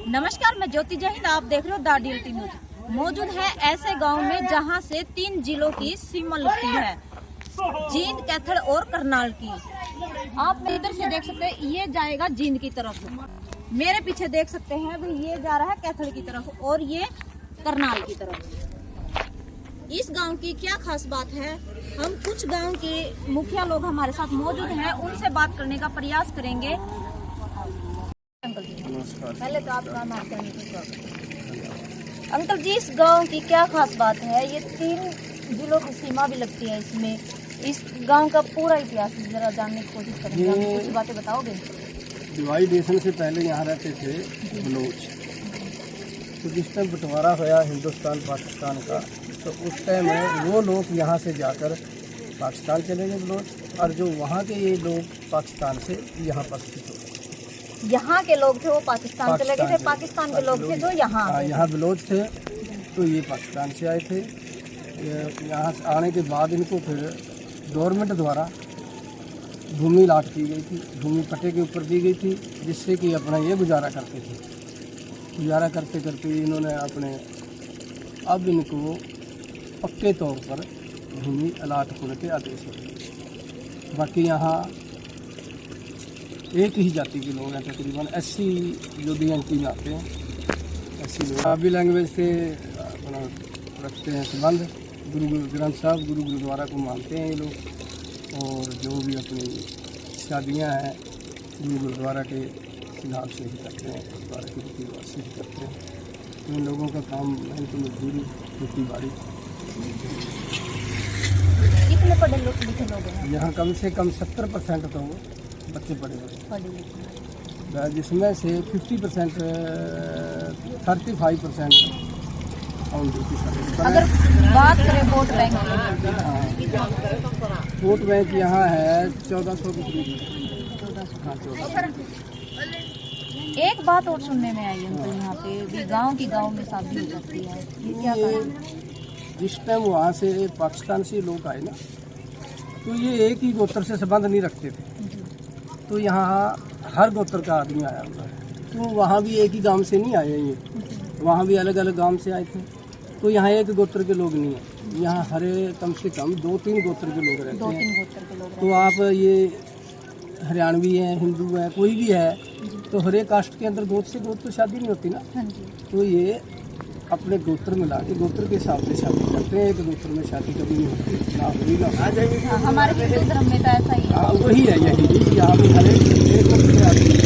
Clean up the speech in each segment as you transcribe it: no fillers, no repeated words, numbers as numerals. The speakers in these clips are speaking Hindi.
नमस्कार, मैं ज्योति जय हिंद। आप देख रहे हो DLT न्यूज। मौजूद है ऐसे गांव में जहां से 3 जिलों की सीमा लगती है, जींद, कैथल और करनाल की। आप इधर से देख सकते हैं, ये जाएगा जींद की तरफ। मेरे पीछे देख सकते हैं भाई, ये जा रहा है कैथल की तरफ और ये करनाल की तरफ। इस गांव की क्या खास बात है, हम कुछ गांव के मुखिया लोग हमारे साथ मौजूद हैं, उनसे बात करने का प्रयास करेंगे। अंकल जी नमस्कार। पहले तो आपका नाम कहने की स्वागत। अंकल जी, इस गांव की क्या खास बात है? ये 3 जिलों की सीमा भी लगती है इसमें। इस गांव का पूरा इतिहास जरा जानने की कोशिश करेंगे, कुछ बातें बताओगे? डिवाइडेशन से पहले यहाँ रहते थे बलोच। तो जिस टाइम बंटवारा होया हिंदुस्तान पाकिस्तान का, तो उस टाइम वो लोग यहाँ से जाकर पाकिस्तान चले गए बलोच, और जो वहाँ के ये लोग पाकिस्तान से यहाँ पर स्थित हो गए। यहाँ के लोग थे वो पाकिस्तान चले गए थे, पाकिस्तान के लोग थे जो यहाँ बलोच थे, तो ये पाकिस्तान से आए थे। यहाँ से आने के बाद इनको फिर गवर्नमेंट द्वारा भूमि लाट की गई थी, भूमि पट्टे के ऊपर दी गई थी, जिससे कि अपना ये गुजारा करते थे। गुजारा करते करते इन्होंने अब इनको पक्के तौर पर भूमि अलाट होने के आदेश हो गए। बाकी यहाँ एक ही जाति के लोग हैं, तकरीबन 80 जो DNT में आते हैं, 80 लोग पंजाबी लैंग्वेज से अपना रखते हैं संबंध। गुरु ग्रंथ साहब, गुरु गुरुद्वारा को मानते हैं ये लोग, और जो भी अपनी शादियां हैं गुरु गुरुद्वारा के हिसाब से ही करते हैं, गुरुद्वारा के रीति रिवाज से ही करते हैं। तो इन लोगों का काम मेहनत मजदूरी, खेती बाड़ी। कितने पढ़े लिखे लोग हैं यहाँ? कम से कम 70% तो बच्चे पढ़े हुए, जिसमें से 50% 35% ऑन ड्यूटी सर्विस। अगर बात करें वोट बैंक, वोट बैंक यहाँ है 1400 की करीब। एक बात और सुनने में आई है यहाँ पे भी, गांव की गांव में शादी हो जाती है, ये क्या कारण? जिस टाइम वहाँ से पाकिस्तान से लोग आए ना, तो ये एक ही गोत्र से संबंध नहीं रखते थे। तो यहाँ हर गोत्र का आदमी आया हुआ है। तो वहाँ भी एक ही गांव से नहीं आए ये, वहाँ भी अलग अलग गांव से आए थे। तो यहाँ एक गोत्र के लोग नहीं हैं, यहाँ हरे कम से कम 2-3 गोत्र के लोग रहते हैं। तो आप ये हरियाणवी हैं, हिंदू हैं, कोई भी है, तो हर एक कास्ट के अंदर गोत्र से गोत्र तो शादी नहीं होती ना। तो ये अपने गोत्र मिला के गोत्र के हिसाब से शादी करते हैं। एक गोत्र में शादी कभी नहीं होती, ना हुई ना। हमारे हिंदू धर्म में तो ऐसा ही है। वही है, यही यहाँ पे हर एक गोत्र से आती है।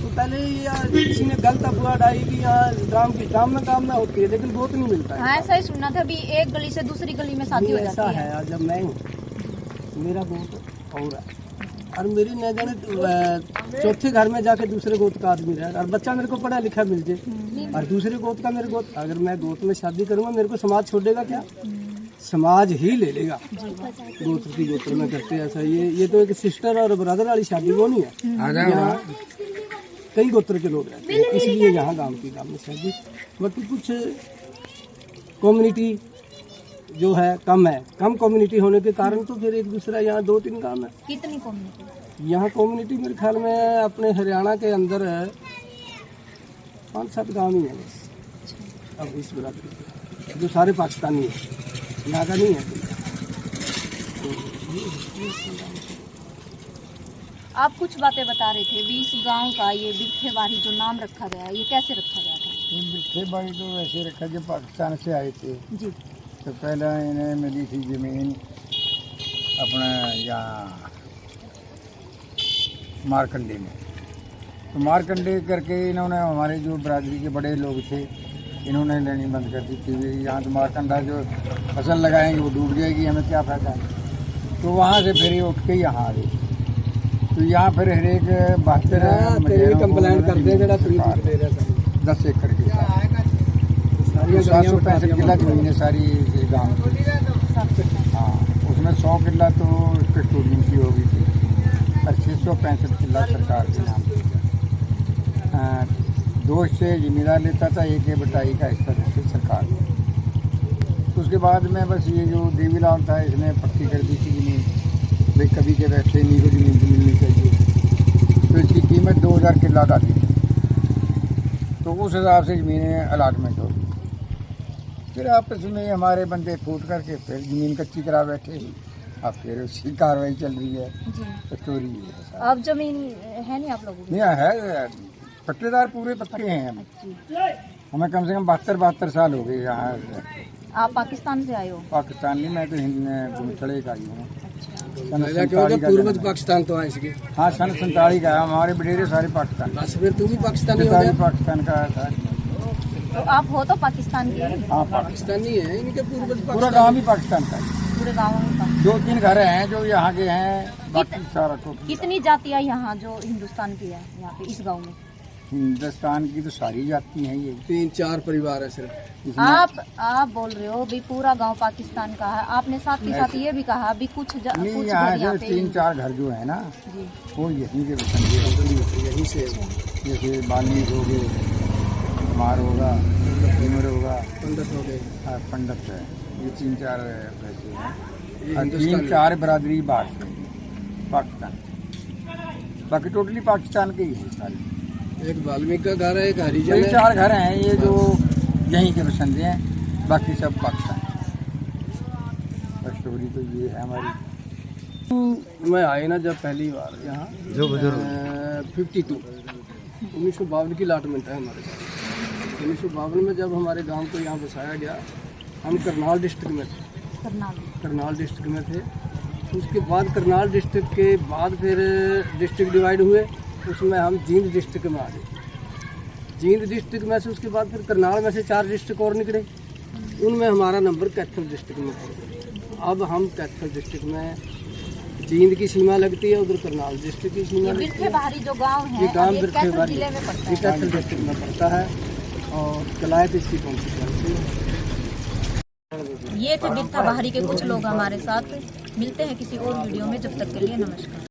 तो पहले किसी ने गलत अफवाह डाली कि यहाँ गाँव में होती है, लेकिन गोत्र नहीं मिलता है। ऐसा ही सुनना था, अभी एक गली से दूसरी गली में शादी हो जाती है। ऐसा है, जब मैं हूँ मेरा गोत्र और है, और मेरी न जाने चौथे घर में जाके दूसरे गोत्र का आदमी रहे, और बच्चा मेरे को पढ़ा लिखा मिल जाए, और दूसरे गोत्र का मेरे गोत्र, अगर मैं गोत्र में शादी करूँगा मेरे को समाज छोड़ेगा क्या? समाज ही ले लेगा। गोत्र की गोत्र में करते हैं ऐसा। ये तो एक सिस्टर और ब्रदर वाली शादी वो नहीं है। यहाँ कई गोत्र के लोग रहते हैं, इसलिए यहाँ गाँव में शादी। बाकी कुछ कम्युनिटी जो है कम कम्युनिटी होने के कारण, तो फिर एक दूसरा यहाँ 2-3 गाँव है। कितनी कम्युनिटी? यहाँ कम्युनिटी मेरे ख्याल में अपने हरियाणा के अंदर 5-7 गाँव ही है बस। अब इस बराबरी जो सारे पाकिस्तानी है, यहाँ का नहीं है। आप कुछ बातें बता रहे थे भी, इस गांव का ये बिखेबारी जो नाम रखा गया है, ये कैसे रखा गया था? ये बिखेबारी तो वैसे रखा जब पाकिस्तान से आए थे जी। तो पहले इन्हें मिली थी ज़मीन अपना यहाँ मारकंडे में। तो मारकंडे करके इन्होंने, हमारे जो बरादरी के बड़े लोग थे, इन्होंने लेनी बंद कर दी थी। यहाँ तो मारकंडा जो फसल लगाएंगे वो डूब जाएगी, हमें क्या फ़ायदा है। तो वहाँ से फिर ये उठ के यहाँ आ गई। तो यहाँ फिर हर एक 72 कंप्लेंट करते हैं 10 एकड़ के साथ 765 किला जमीन है सारी गाँव की। हाँ, उसमें 100 किला तो कस्टोडियन की हो गई थी, और 665 किला सरकार के नाम पे। 2 से जिम्मेदार लेता था, 1 बटाई का हिस्सा देती सरकार। तो उसके बाद में बस ये जो देवीलाल था, इसने पक्की कर दी थी ज़मीन, भाई कभी के वैसे नहीं को ज़मीन मिलनी चाहिए। तो इसकी कीमत 2000 किला डाली। तो उस हिसाब से ज़मीनें अलॉटमेंट होगी। फिर आपस में हमारे बंदे फूट करके फिर ज़मीन कच्ची करा बैठे, अब फिर उसकी कार्रवाई चल रही है। जी। स्टोरी है। अब जमीन है नहीं आप लोगों की? नहीं है, पट्टेदार पूरे पक्के हैं हम। जी। हमें कम से कम 72 साल हो गए यहाँ। आप पाकिस्तान से आए हो? पाकिस्तान नहीं, मैं तो हिंद खड़े का ही हूँ। अच्छा। सन मेरा 47 का पूर्वज जन्म है। पाकिस्तान तो आए इसके। हाँ, सन 47 का है। हमारे बडेरे सारे पाकिस्तान। बस फिर तू भी पाकिस्तानी हो गया। पाकिस्तान का था। तो आप हो तो पाकिस्तान के? हाँ, पाकिस्तानी है, इनके पूर्वज पूरा गांव भी पाकिस्तान का है। पूरे गाँव का? 2-3 घर हैं जो यहाँ के हैं, बाकी सारा टोटल। कितनी जातियाँ यहाँ जो हिंदुस्तान की है यहाँ पे इस गांव में? हिंदुस्तान की तो सारी जाती हैं ये। 3-4 परिवार है सिर्फ। इसमें आप बोल रहे हो भी पूरा गांव पाकिस्तान का है, आपने साथ ही साथ ये भी कहा भी कुछ नहीं, कुछ यहाँ घर यहाँ से पे 3-4 घर जो है ना, जी। वो यहीं के बसंगे। यहीं से जैसे बाल्मीक हो गए, कुमार होगा, भीमर होगा, पंडित हो गए। पंडित है, ये 3-4 वैसे हैं। ये और हिंदुस्तान 3-4 बरादरी बाहर से पाकिस्तान, बाकी टोटली पाकिस्तान के ही हैं सारे। एक वाल्मीकि का घर है, एक हरिजन है। 4 घर हैं ये जो यहीं के बसंदे हैं, बाकी सब पाकिस्तान। स्टोरी तो ये है हमारी। मैं आए ना जब पहली बार यहाँ, जो बुजुर्ग 52 1952 की अलॉटमेंट है हमारे पास। 1952 में जब हमारे गांव को यहाँ बसाया गया, हम करनाल डिस्ट्रिक्ट में थे। करनाल डिस्ट्रिक्ट में थे। उसके बाद करनाल डिस्ट्रिक्ट के बाद फिर डिस्ट्रिक्ट डिवाइड हुए, उसमें हम जींद डिस्ट्रिक्ट में आ गए। जींद डिस्ट्रिक्ट में से उसके बाद फिर करनाल में से 4 डिस्ट्रिक्ट और निकले, उनमें हमारा नंबर कैथल डिस्ट्रिक्ट में पड़ गया। अब हम कैथल डिस्ट्रिक्ट में, जींद की सीमा लगती है, उधर करनाल डिस्ट्रिक्ट की सीमा लगती बिरखे है। बाहरी जो गांव है ये गांव ये बिरखे कैथल बारी जिले में पड़ता ये है। कैथल डिस्ट्रिक्ट में पड़ता है और कलायत इसकी कॉन्सिक्वेंसी है। ये थे बिरथा बाहरी के कुछ लोग हमारे साथ। मिलते हैं किसी और वीडियो में, जब तक के लिए नमस्कार।